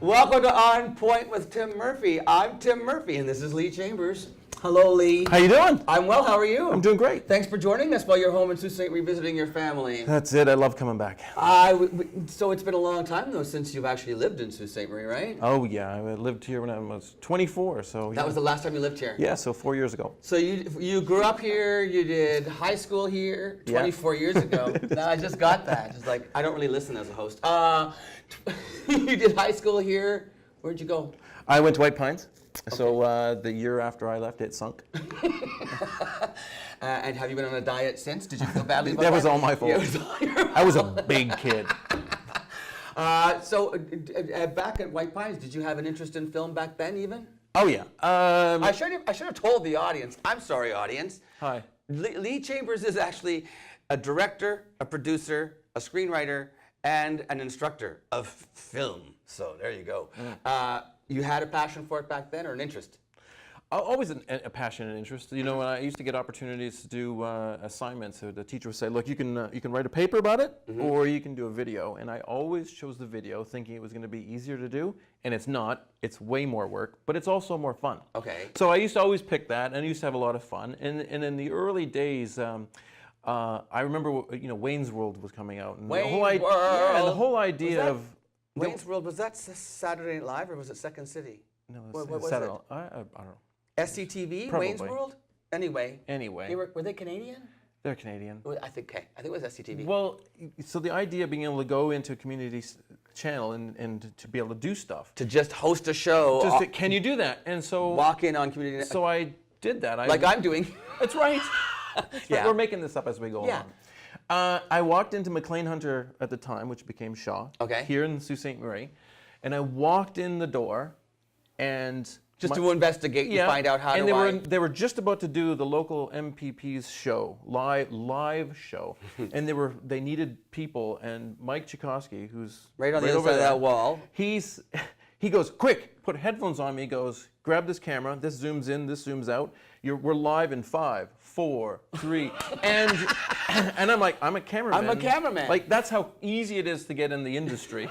Welcome to On Point with Tim Murphy. I'm Tim Murphy, and this is Lee Chambers. Hello, Lee. How you doing? I'm well. How are you? I'm doing great. Thanks for joining us while you're home in Sault Ste. revisiting your family. That's it. I love coming back. So it's been a long time, though, since you've actually lived in Sault Ste. Marie, right? Oh, yeah. I lived here when I was 24, so... That was the last time you lived here? Yeah, so 4 years ago. So you grew up here, you did high school here 24 years ago. No, I just got that. Just like, I don't really listen as a host. You did high school here. Where'd you go? I went to White Pines. Okay. So the year after I left, it sunk. And have you been on a diet since? Did you feel badly about that? That was all my fault. Yeah, I was a big kid. Back at White Pines, did you have an interest in film back then even? Oh, yeah. I should have told the audience. I'm sorry, audience. Hi. Lee Chambers is actually a director, a producer, a screenwriter, and an instructor of film. So there you go. You had a passion for it back then, or an interest? Always a passion and interest. You know, when I used to get opportunities to do assignments, so the teacher would say, "Look, you can write a paper about it, or you can do a video." And I always chose the video, thinking it was going to be easier to do, and it's not. It's way more work, but it's also more fun. Okay. So I used to always pick that, and I used to have a lot of fun. And in the early days, I remember Wayne's World was coming out, and Wayne's World. Yeah, and the whole idea of Wayne's World, was that Saturday Night Live or was it Second City? No, what was Saturday. it? I don't know. SCTV, Probably. Wayne's World? Anyway. Were they Canadian? They're Canadian. I think it was SCTV. Well, so the idea of being able to go into a community channel and to be able to do stuff. To just host a show. Can you do that? And so walk in on community. So I did that. Like I'm doing. That's right. Yeah. We're making this up as we go along. I walked into McLean Hunter at the time, which became Shaw, here in Sault Ste. Marie, and I walked in the door, and just to investigate and find out how they were just about to do the local MPP's show, live show, and they needed people, and Mike Chikoski, who's right on the other side of that wall, he goes, "Quick, put headphones on me." He goes, "Grab this camera. This zooms in. This zooms out. We're live in 5, 4, 3." And I'm like, I'm a cameraman. I'm a cameraman. Like, that's how easy it is to get in the industry.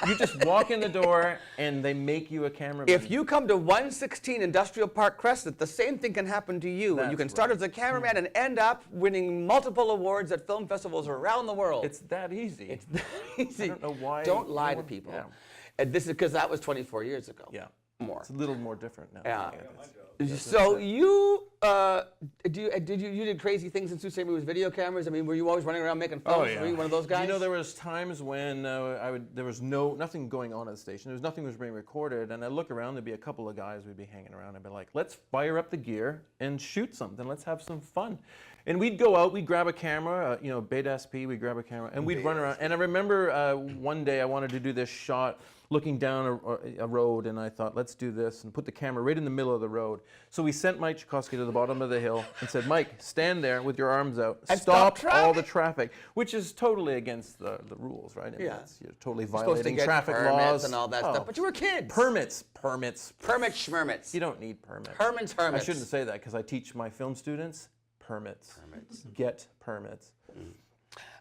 You just walk in the door, and they make you a cameraman. If you come to 116 Industrial Park Crescent, the same thing can happen to you. And you can start as a cameraman and end up winning multiple awards at film festivals around the world. It's that easy. It's that easy. I don't know why. Don't lie to people. Yeah. And this is because that was 24 years ago. Yeah. More. It's a little more different now. Yeah. So you did crazy things in Sault Ste. Marie with video cameras? I mean, were you always running around making films? Oh, yeah. Were you one of those guys? You know, there was times when there was nothing going on at the station. There was nothing was being recorded, and I look around. There'd be a couple of guys we'd be hanging around. I'd be like, "Let's fire up the gear and shoot something. Let's have some fun." And we'd go out. We'd grab a camera. Beta SP. We'd grab a camera, and we'd run around. And I remember one day I wanted to do this shot looking down a road, and I thought, let's do this, and put the camera right in the middle of the road. So we sent Mike Chikoski to the bottom of the hill and said, "Mike, stand there with your arms out, and stop all the traffic," which is totally against the rules, right? I mean, you're totally violating traffic laws and all that stuff. But you were kids. Permits. Schmermits. You don't need permits. Hermits. I shouldn't say that because I teach my film students permits. Get permits.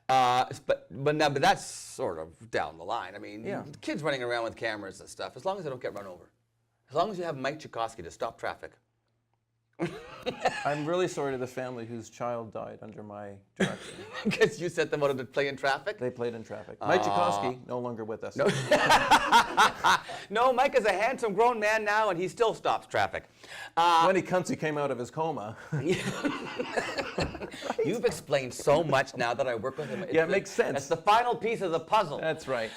But that's sort of down the line. I mean, kids running around with cameras and stuff, as long as they don't get run over. As long as you have Mike Chikoski to stop traffic. I'm really sorry to the family whose child died under my direction. Because you sent them out to play in traffic? They played in traffic. Mike Chikoski, no longer with us. No. No, Mike is a handsome grown man now, and he still stops traffic. When he came out of his coma. You've explained so much now that I work with him. It makes sense. It's the final piece of the puzzle. That's right.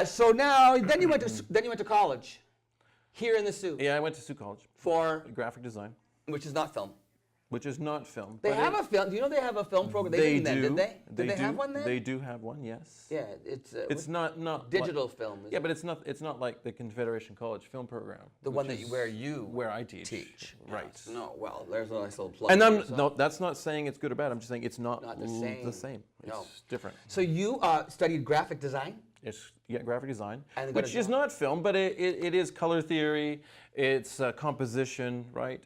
So now, then you went to college here in the Sault. Yeah, I went to Sault College for graphic design, which is not film. Which is not film. They have a film. Do you know they have a film program? They didn't then, did they? Did they have one then? They do have one, yes. Yeah, it's not digital film. Yeah, but it's not like the Confederation College film program. The one where I teach. Right. No, well, there's a nice little plug. And that's not saying it's good or bad. I'm just saying it's not the same. No. It's different. So you studied graphic design? graphic design, And they got a which is job. not film, but it is color theory. It's composition, right?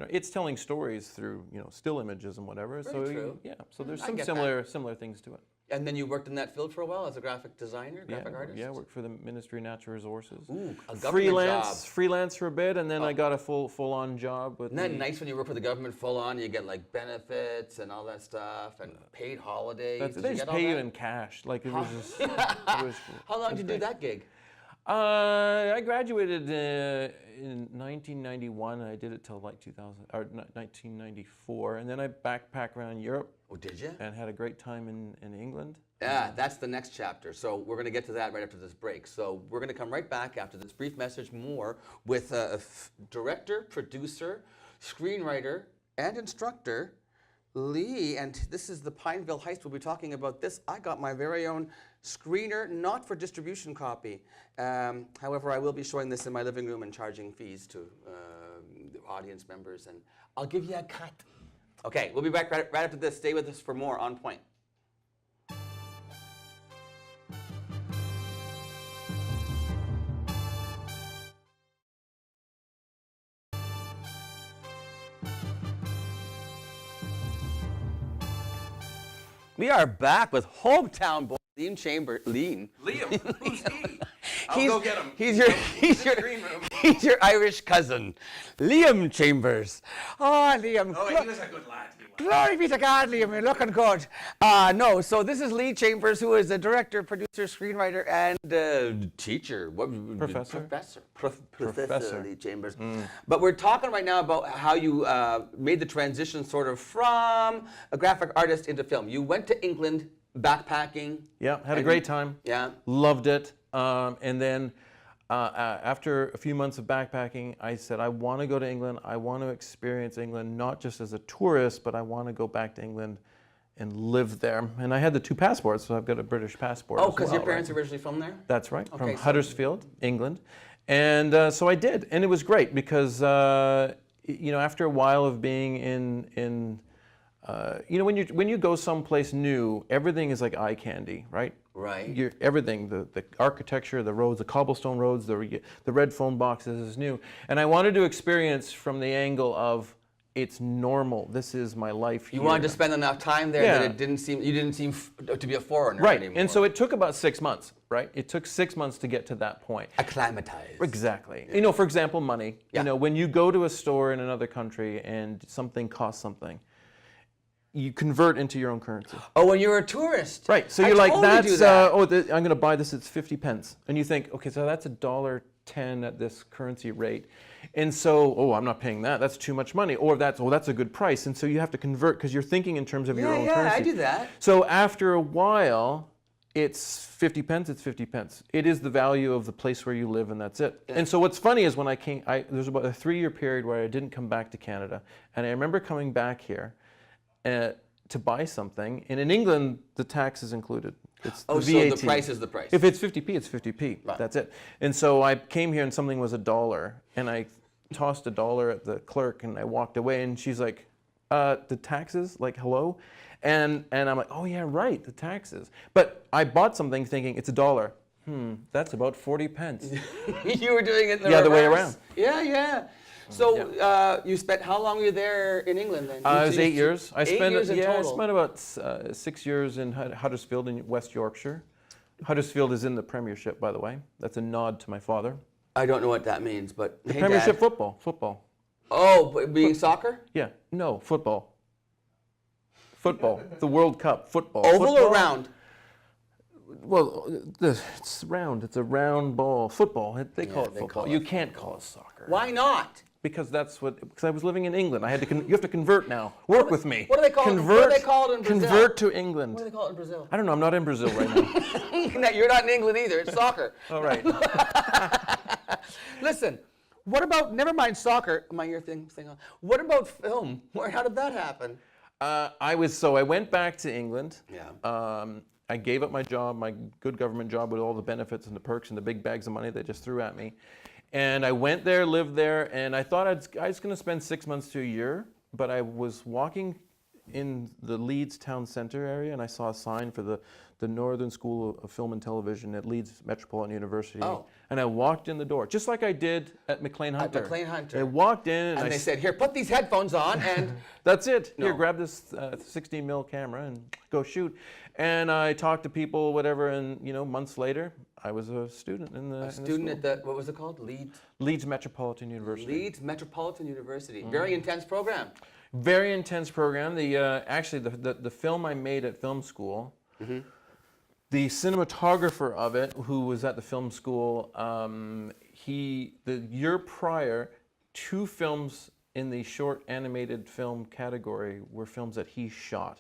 It's telling stories through still images and whatever. Very true. So there's I some get similar things to it. And then you worked in that field for a while as a graphic designer, graphic artist? Yeah, I worked for the Ministry of Natural Resources. Ooh, a government job. Freelance for a bit, and then I got a full-on job with. Isn't that nice when you work for the government full on? You get like benefits and all that stuff, and paid holidays. Did They you just get all pay you that? in cash. Like it was just. How long did you do that gig? I graduated in 1991. I did it till like 1994, and then I backpacked around Europe. Oh, did you? And had a great time in England. Yeah, that's the next chapter. So we're going to get to that right after this break. So we're going to come right back after this brief message more with director, producer, screenwriter, and instructor, Lee. And this is the Pineville Heist. We'll be talking about this. I got my very own screener, not for distribution copy. However, I will be showing this in my living room and charging fees to the audience members. And I'll give you a cut. Okay, we'll be back right after this. Stay with us for more On Point. We are back with hometown boy Liam Chambers. Liam, who's he? I'll He's- go get him. Green room. He's your Irish cousin, Liam Chambers. Oh, Liam. Oh, he was a good lad. Glory be to God, Liam. You're looking good. No, so this is Lee Chambers, who is a director, producer, screenwriter, and teacher. Professor. Professor Lee Chambers. But we're talking right now about how you made the transition sort of from a graphic artist into film. You went to England backpacking. Yeah, had a great time. Yeah. Loved it. And then after a few months of backpacking, I said, I want to go to England. I want to experience England, not just as a tourist, but I want to go back to England and live there. And I had the 2 passports, so I've got a British passport. Oh, as because well, your parents right? are originally from there? That's right, Okay, from so- Huddersfield, England. And so I did, and it was great because, after a while of being in when you go someplace new, everything is like eye candy, right? Right. Everything, the architecture, the roads, the cobblestone roads, the red phone boxes is new. And I wanted to experience from the angle of it's normal. This is my life You here. wanted to spend enough time there that you didn't seem to be a foreigner Right. anymore. And so it took about 6 months, right? It took 6 months to get to that point. Acclimatized. Exactly. Yeah. For example, money. Yeah. When you go to a store in another country and something costs something, you convert into your own currency. Oh, when you're a tourist. Right. So I you're like, totally do that's that. I'm going to buy this. It's 50 pence, and you think, okay, so that's $1.10 at this currency rate, and so I'm not paying that. That's too much money. Or that's a good price, and so you have to convert because you're thinking in terms of your own currency. Yeah, I do that. So after a while, it's 50 pence. It's 50 pence. It is the value of the place where you live, and that's it. Yeah. And so what's funny is when I came, there's about a 3-year period where I didn't come back to Canada, and I remember coming back here. To buy something, and in England, the tax is included. It's the VAT. So the price is the price. If it's 50p, it's 50p. Right. That's it. And so I came here and something was $1, and I tossed $1 at the clerk, and I walked away, and she's like, the taxes? Like, hello? And I'm like, oh yeah, right, the taxes. But I bought something thinking it's $1. That's about 40 pence. You were doing it in the other way reverse. around. Yeah. So you spent, how long were you there in England then? It was 8 years. I spent about 6 years in Huddersfield in West Yorkshire. Huddersfield is in the Premiership, by the way. That's a nod to my father. I don't know what that means, but The hey, Premiership Dad. football. Oh, being soccer? Yeah, no, football. The World Cup, football. Oval or round? Well, it's round. It's a round ball. Football. They call it football. You can't call it soccer. Why not? Because because I was living in England. I had to. You have to convert now. Work with me. What do they call it? What do they call it in Brazil? Convert to England. What do they call it in Brazil? I don't know. I'm not in Brazil right now. No, you're not in England either. It's soccer. All right. Listen, what about, never mind soccer, my ear thing on. What about film? How did that happen? I went back to England. Yeah. I gave up my job, my good government job with all the benefits and the perks and the big bags of money they just threw at me. And I went there, lived there, and I thought I was going to spend 6 months to a year, but I was walking in the Leeds town center area, and I saw a sign for the Northern School of Film and Television at Leeds Metropolitan University. Oh. And I walked in the door, just like I did at McLean Hunter. At McLean Hunter. I walked in, And they said, here, put these headphones on, and... That's it. No. Here, grab this 16 mil camera and go shoot. And I talked to people, whatever, and months later, I was a student in the student school. at the, what was it called? Leeds Metropolitan University. Leeds Metropolitan University. Very intense program. Very intense program. Actually, the film I made at film school, the cinematographer of it, who was at the film school, the year prior, 2 films in the short animated film category were films that he shot.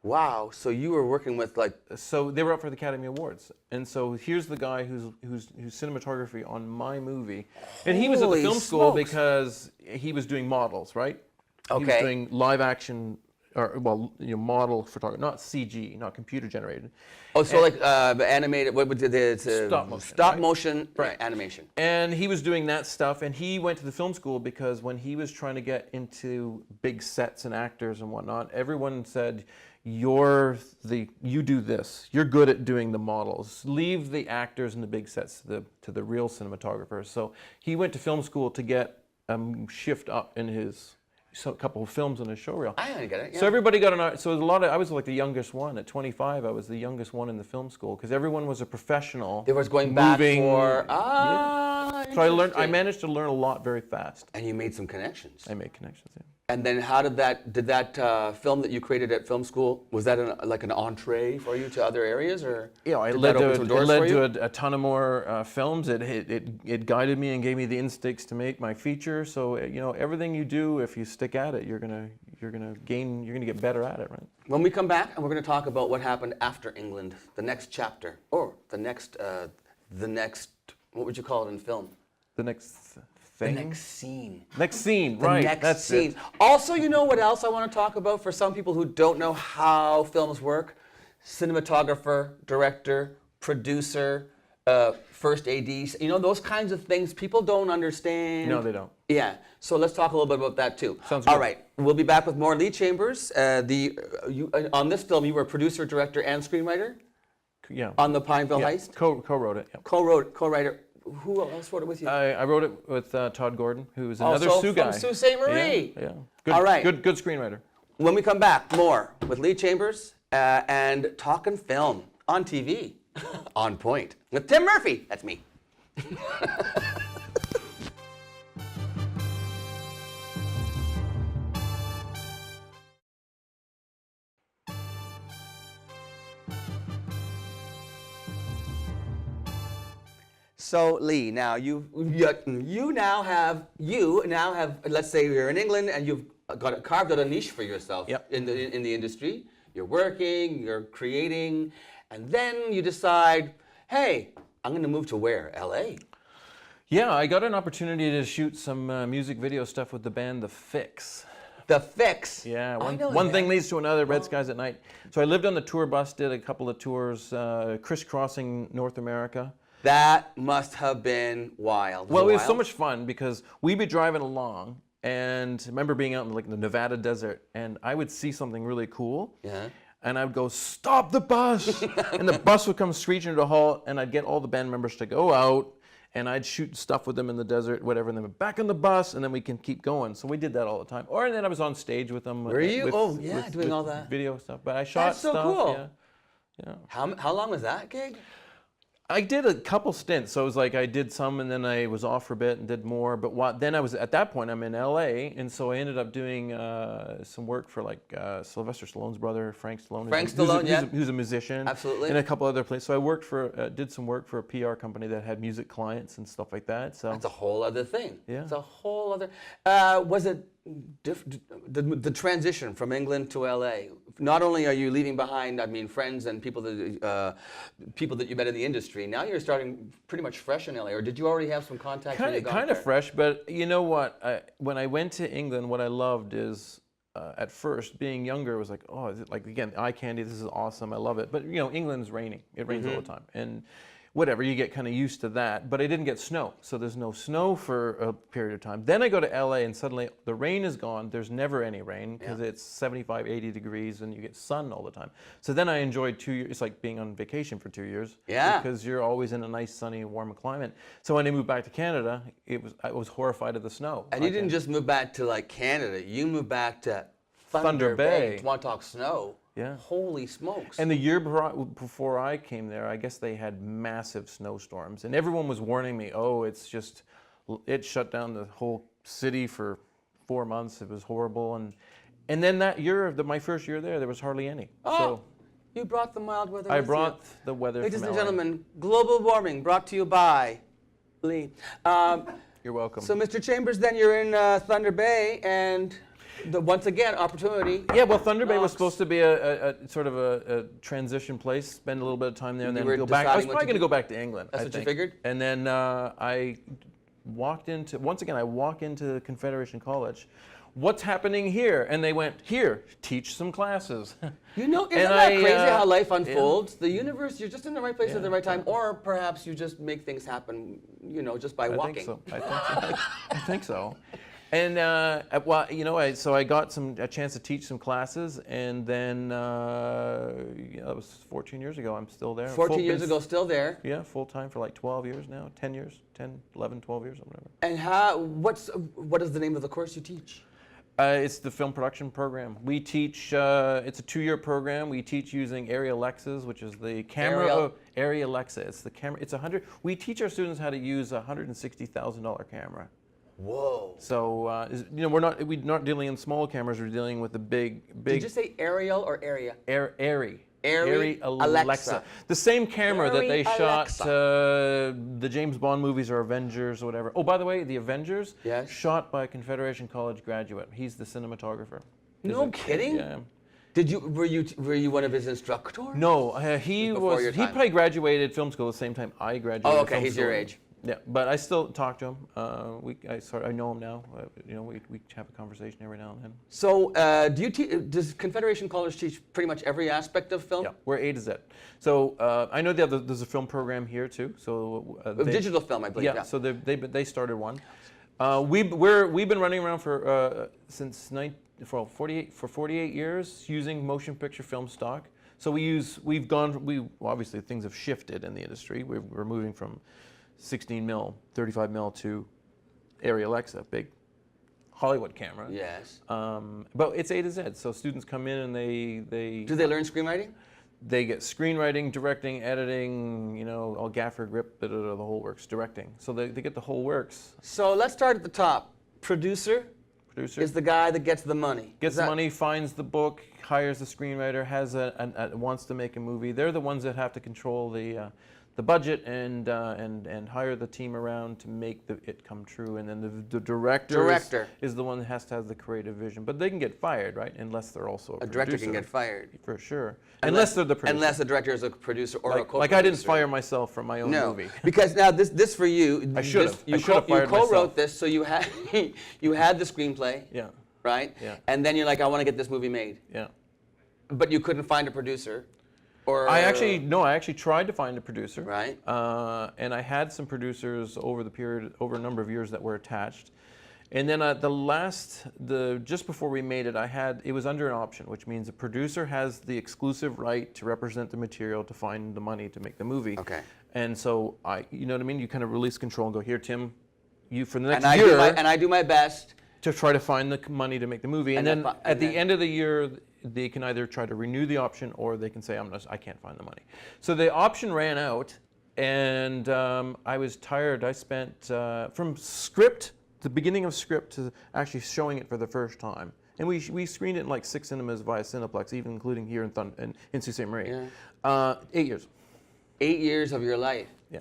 Wow. So you were working with like... So they were up for the Academy Awards, and so here's the guy whose cinematography on my movie, and he was at the Holy film school smokes. because he was doing models, right? He was Okay. doing live action, or model photography, not CG, not computer generated. Oh, so like animated, what would Stop motion, Stop right? motion Right. animation. And he was doing that stuff, and he went to the film school because when he was trying to get into big sets and actors and whatnot, everyone said, you do this. You're good at doing the models. Leave the actors and the big sets to the real cinematographers. So he went to film school to get shift up in his couple of films on his showreel. I get it. Yeah. So everybody got an. So there's a lot of. I was like the youngest one at 25. I was the youngest one in the film school because everyone was a professional. There was going back moving- for So I learned. I interesting. managed to learn a lot very fast. And you made some connections. I made connections. Yeah. And then how did that film that you created at film school, was that like an entree for you to other areas, or Yeah, it did led that to, open some doors it led for you? to a ton of more films. It guided me and gave me the instincts to make my feature. So everything you do, if you stick at it, you're gonna get better at it, right? When we come back, and we're going to talk about what happened after England, the next chapter, or the next, what would you call it in film? The next The thing. next scene. Next scene, The right? next That's scene. it. Also, you know what else I want to talk about for some people who don't know how films work? Cinematographer, director, producer, first ADs. Those kinds of things people don't understand. No, they don't. Yeah. So let's talk a little bit about that too. Sounds All good. right. We'll be back with more Lee Chambers. On this film, you were producer, director, and screenwriter Yeah. on the Pineville Yeah, Heist. co-wrote it. Yeah. Co-writer. Who else wrote it with you? I wrote it with Todd Gordon, who's another Also Sioux from guy. Sault Ste. Marie. Yeah. Good, All right. Good screenwriter. When we come back, more with Lee Chambers and Talkin' Film on TV, ONNpoint, with Tim Murphy. That's me. So Lee, now you now have let's say you're in England and you've carved out a niche for yourself Yep. in the industry. You're working, you're creating, and then you decide, hey, I'm going to move to where? LA. Yeah, I got an opportunity to shoot some music video stuff with the band The Fix. The Fix. Yeah, I know one that. thing leads to another. Red Skies at Night. So I lived on the tour bus, did a couple of tours, crisscrossing North America. That must have been wild. Well, it was so much fun because we'd be driving along, and I remember being out in the Nevada desert, and I would see something really cool. Yeah. And I would go, stop the bus! And the bus would come screeching to a halt, and I'd get all the band members to go out, and I'd shoot stuff with them in the desert, whatever, and then back on the bus, and then we can keep going. So we did that all the time. Or then I was on stage with them. Were you? With Doing all that. Video stuff. But I shot That's so stuff. cool. Yeah. How long was that gig? I did a couple stints, so it was like I did some and then I was off for a bit and did more. But then I was at that point I'm in LA, and so I ended up doing some work for Sylvester Stallone's brother, Frank Stallone. Who's a musician. Absolutely. And a couple other places. So I worked did some work for a PR company that had music clients and stuff like that. So That's a whole other thing. Yeah. It's a whole other. Was it the transition from England to LA? Not only are you leaving behind, friends and people that you met in the industry. Now you're starting pretty much fresh in LA. Or did you already have some contact? kind of fresh, but you know what? When I went to England, what I loved is at first being younger was like, oh, is it like again eye candy? This is awesome. I love it. But England's raining. It rains all the time. And whatever, you get kind of used to that. But I didn't get snow, so there's no snow for a period of time. Then I go to LA and suddenly the rain is gone. There's never any rain because it's 75, 80 degrees and you get sun all the time. So then I enjoyed 2 years. It's like being on vacation for 2 years. Yeah. Because you're always in a nice, sunny, warm climate. So when I moved back to Canada, I was horrified of the snow. And you didn't just move back to like Canada. You moved back to Thunder Bay. Want to talk snow? Yeah. Holy smokes. And the year before I came there, I guess they had massive snowstorms. And everyone was warning me, oh, it shut down the whole city for 4 months. It was horrible. And then that year, my first year there was hardly any. Oh, so you brought the mild weather I with brought you. the weather Ladies from and LA. gentlemen, global warming brought to you by Lee. You're welcome. So, Mr. Chambers, then you're in Thunder Bay, and once again, opportunity. Yeah, well, Thunder Bay was knocks. supposed to be a sort of a transition place, spend a little bit of time there, and You then were go back. I was deciding what probably to going to do? go back to England. That's I what you think. figured? And then I walked into, once again, I walk into Confederation College. What's happening here? And they went, here, teach some classes. You know, isn't And that I, crazy how life yeah. unfolds? The universe, you're just in the right place at the Yeah. right time, or perhaps you just make things happen, just by walking. I think so. I think so. And well, so I got a chance to teach some classes, and then that was 14 years ago. I'm still there. 14 years ago, still there. Yeah, full time for like 12 years now. 10 years, 10, 11, 12 years, or whatever. And what is the name of the course you teach? It's the film production program. We teach. It's a 2-year program. We teach using Arri Alexas, which is the camera. Arri Alexa. It's the camera. It's 100. We teach our students how to use a $160,000 camera. Whoa. So we're not dealing in small cameras. We're dealing with the big. Did you say Ariel or Area? Arri. Arri Alexa. The same camera that they Arri shot Alexa. the James Bond movies or Avengers or whatever. Oh, by the way, the Avengers, Yes. shot by a Confederation College graduate. He's the cinematographer. No kidding? Yeah. Were you one of his instructors? No, he Before your he time. probably graduated film school the same time I graduated. Oh, okay, film he's your school. age. Yeah, but I still talk to him. I know him now. We have a conversation every now and then. So, does Confederation College teach pretty much every aspect of film? Yeah, we're A to Z. So I know there's a film program here too. So Digital film, I believe. yeah. So they started one. We've been running around for 48 years using motion picture film stock. So obviously things have shifted in the industry. We're moving from 16 mil, 35 mil to Arri Alexa, big Hollywood camera. Yes. But it's A to Z. So students come in and they Do they learn screenwriting? They get screenwriting, directing, editing, all gaffer, grip, the whole works, directing. So they get the whole works. So let's start at the top. Producer is the guy that gets the money. Gets the money, finds the book, hires the screenwriter, wants to make a movie. They're the ones that have to control the budget and hire the team around to make it come true. And then the director is the one that has to have the creative vision. But they can get fired, right? Unless they're also a director producer. can get fired. For sure. Unless they're the producer. Unless the director is a producer or a co-producer. Like I didn't fire myself from my own movie. Because now this for you. I should have. You fired myself. co-wrote this, so you had you had the screenplay. Yeah. Right. Yeah. And then you're like, I want to get this movie made. Yeah. But you couldn't find a producer. Or I actually tried to find a producer. Right. And I had some producers over a number of years that were attached. And then just before we made it, it was under an option, which means the producer has the exclusive right to represent the material to find the money to make the movie. Okay. And so you know what I mean? You kind of release control and go, here, Tim, you for the next and year. I do my best to try to find the money to make the movie. And then at the end of the year, they can either try to renew the option or they can say, I can't find the money. So the option ran out, and I was tired. I spent from the beginning of script to actually showing it for the first time. And we screened it in like 6 cinemas via Cineplex, even including here in Sault Ste. Marie. Yeah. 8 years. 8 years of your life. Yeah.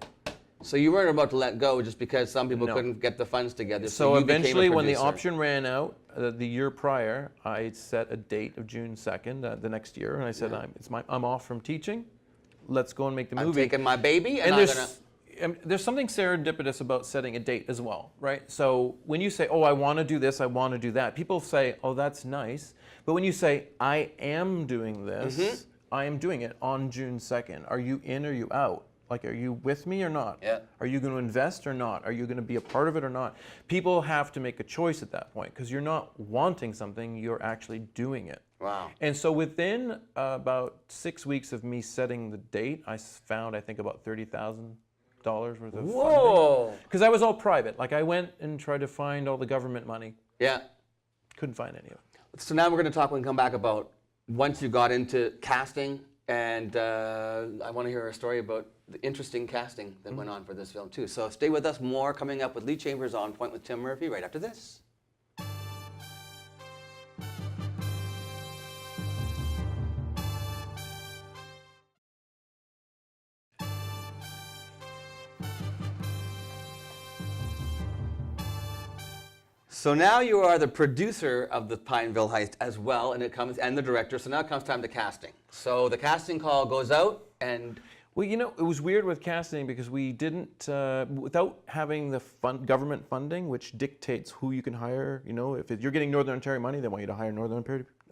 So you weren't about to let go just because some people couldn't get the funds together. So you became a eventually, when the producer. option ran out, the year prior, I set a date of June 2nd, the next year, and I said, I'm off from teaching. Let's go and make the movie. I'm taking my baby, and there's something serendipitous about setting a date as well, right? So when you say, I want to do this, I want to do that, people say, oh, that's nice. But when you say, I am doing this, I am doing it on June 2nd. Are you in or you out? Like, are you with me or not? Yeah. Are you going to invest or not? Are you going to be a part of it or not? People have to make a choice at that point because you're not wanting something, you're actually doing it. Wow. And so within about 6 weeks of me setting the date, I found, I think, about $30,000 worth of funding. Whoa. Because I was all private. Like, I went and tried to find all the government money. Yeah. Couldn't find any of it. So now we're going to talk when we come back about once you got into casting, and I want to hear a story about the interesting casting that went on for this film too. So stay with us. More coming up with Lee Chambers on Point with Tim Murphy right after this. So now you are the producer of the Pineville Heist as well, and the director. So now it comes time to casting. So the casting call goes out, and Well, you know, it was weird with casting because we didn't, without having the government funding, which dictates who you can hire. You know, if you're getting Northern Ontario money, they want you to hire Northern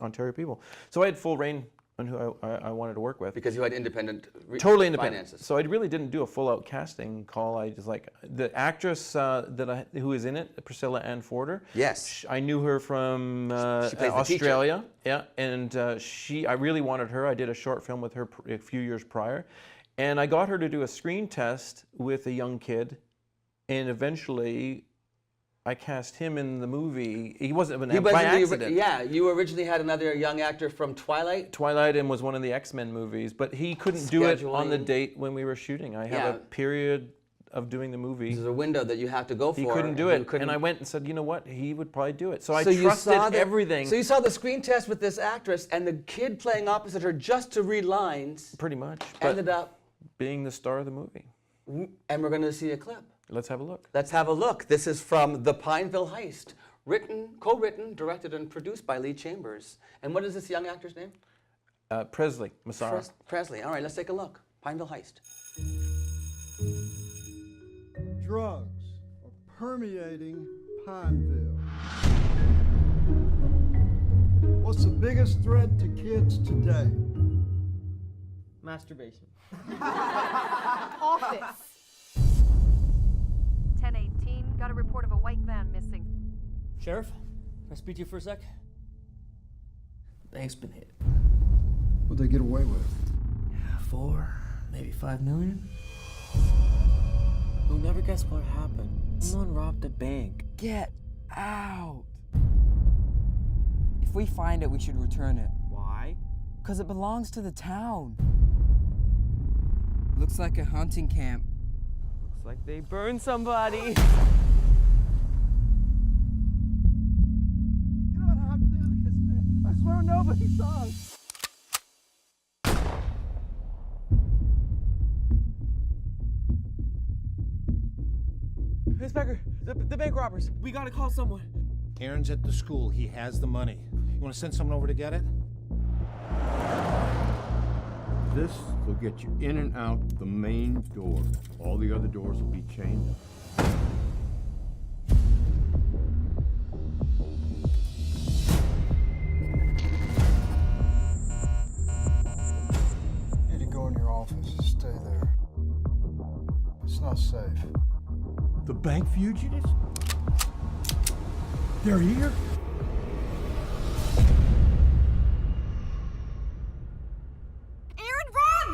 Ontario people. So I had full reign on who I wanted to work with. because you had independent Totally independent. finances. So I really didn't do a full-out casting call. I just like the actress who is in it, Priscilla Ann Forder. Yes. I knew her from She plays the Australia. Yeah, and I really wanted her. I did a short film with her a few years prior, and I got her to do a screen test with a young kid, and eventually I cast him in the movie. He wasn't by accident. Yeah, you originally had another young actor from Twilight. Twilight and was one of the X-Men movies, but he couldn't do it on the Scheduling. date when we were shooting. I have a Yeah. period of doing the movie. There's a window that you have to go for. He couldn't do and it, and I went and said, you know what, he would probably do it. So I you trusted saw everything. So you saw the screen test with this actress, and the kid playing opposite her just to read lines Pretty much, but ended up, being the star of the movie. and we're going to see a clip. Let's have a look. Let's have a look. This is from The Pineville Heist, co-written, directed, and produced by Lee Chambers. And what is this young actor's name? Presley, Massara. Presley. All right, let's take a look. Pineville Heist. Drugs are permeating Pineville. What's the biggest threat to kids today? Masturbation. Office. 1018, got a report of a white van missing. Sheriff, can I speak to you for a sec? Bank's been hit. What'd they get away with? 4, maybe 5 million? You'll never guess what happened. Someone robbed a bank. Get out! If we find it, we should return it. Why? Because it belongs to the town. Looks like a hunting camp. Looks like they burned somebody. You don't have to do this, man. I swear nobody saw us. Inspector, the bank robbers. We gotta call someone. Aaron's at the school. He has the money. You want to send someone over to get it? This will get you in and out the main door. All the other doors will be chained up. You need to go in your office. Stay there. It's not safe. The bank fugitives? They're here? Aaron, run!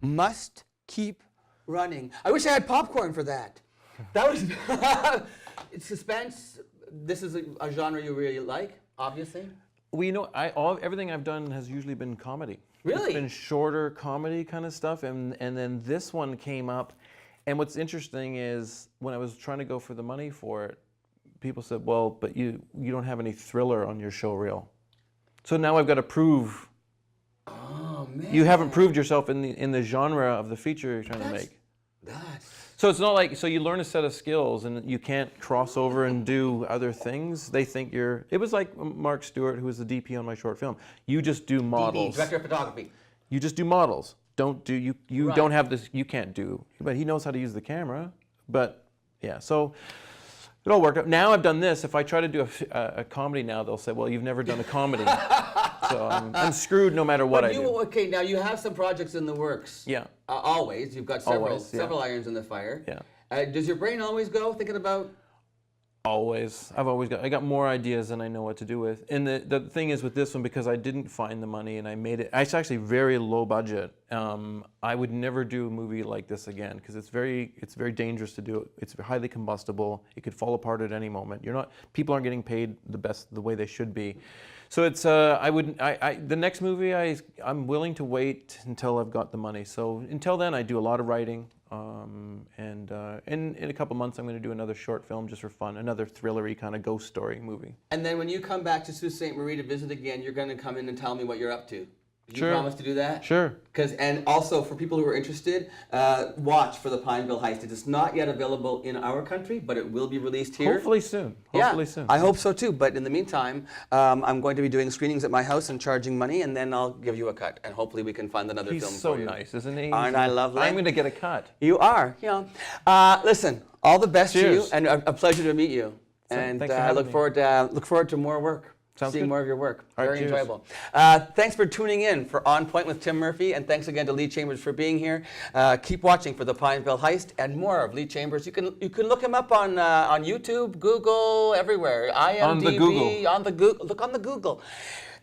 Must keep running. I wish I had popcorn for that. That was it's suspense. This is a genre you really like, obviously. Well, you know, everything I've done has usually been comedy. Really? It's been shorter comedy kind of stuff, and then this one came up. And what's interesting is when I was trying to go for the money for it, people said, well, but you don't have any thriller on your show reel. So now I've got to prove. Oh man. You haven't proved yourself in the genre of the feature you're trying to make. So it's not like, so you learn a set of skills and you can't cross over and do other things. They think it was like Mark Stewart, who was the DP on my short film. You just do models. DP, director of photography. You just do models. You Right. don't have this, you can't do, but he knows how to use the camera. But yeah, so It all worked out. Now I've done this. If I try to do a comedy now, they'll say, well, you've never done a comedy. So I'm screwed no matter what But I do. okay, now you have some projects in the works. Yeah. Always. You've got several, Always, yeah. several irons in the fire. Yeah. Does your brain always go thinking about? Always. I got more ideas than I know what to do with. And the thing is with this one, because I didn't find the money and I made it, it's actually very low budget. I would never do a movie like this again because it's very dangerous to do. It's highly combustible. It could fall apart at any moment. People aren't getting paid the way they should be. So it's the next movie I'm willing to wait until I've got the money. So until then I do a lot of writing. And in a couple months, I'm going to do another short film just for fun, another thrillery kind of ghost story movie. And then when you come back to Sault Ste. Marie to visit again, you're going to come in and tell me what you're up to. Do you promise to do that? Sure. And also for people who are interested, watch for the Pineville Heist. It is not yet available in our country, but it will be released here. Hopefully soon. Hopefully soon. I hope so too. But in the meantime, I'm going to be doing screenings at my house and charging money, and then I'll give you a cut. And hopefully we can find another film He's so for you. nice, isn't he? Aren't I lovely? I'm going to get a cut. You are. Listen, all the best Cheers. to you, and a pleasure to meet you. And thanks for I having look forward to more work. Sounds Seeing good. more of your work. All right, Very cheers. enjoyable. Thanks for tuning in for On Point with Tim Murphy, and thanks again to Lee Chambers for being here. Keep watching for the Pineville Heist and more of Lee Chambers. You can look him up on YouTube, Google, everywhere. IMDb, On the Google. on the Google. Look on the Google.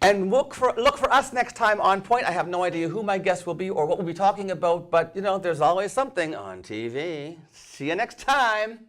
And look for us next time on Point. I have no idea who my guest will be or what we'll be talking about, but there's always something on TV. See you next time.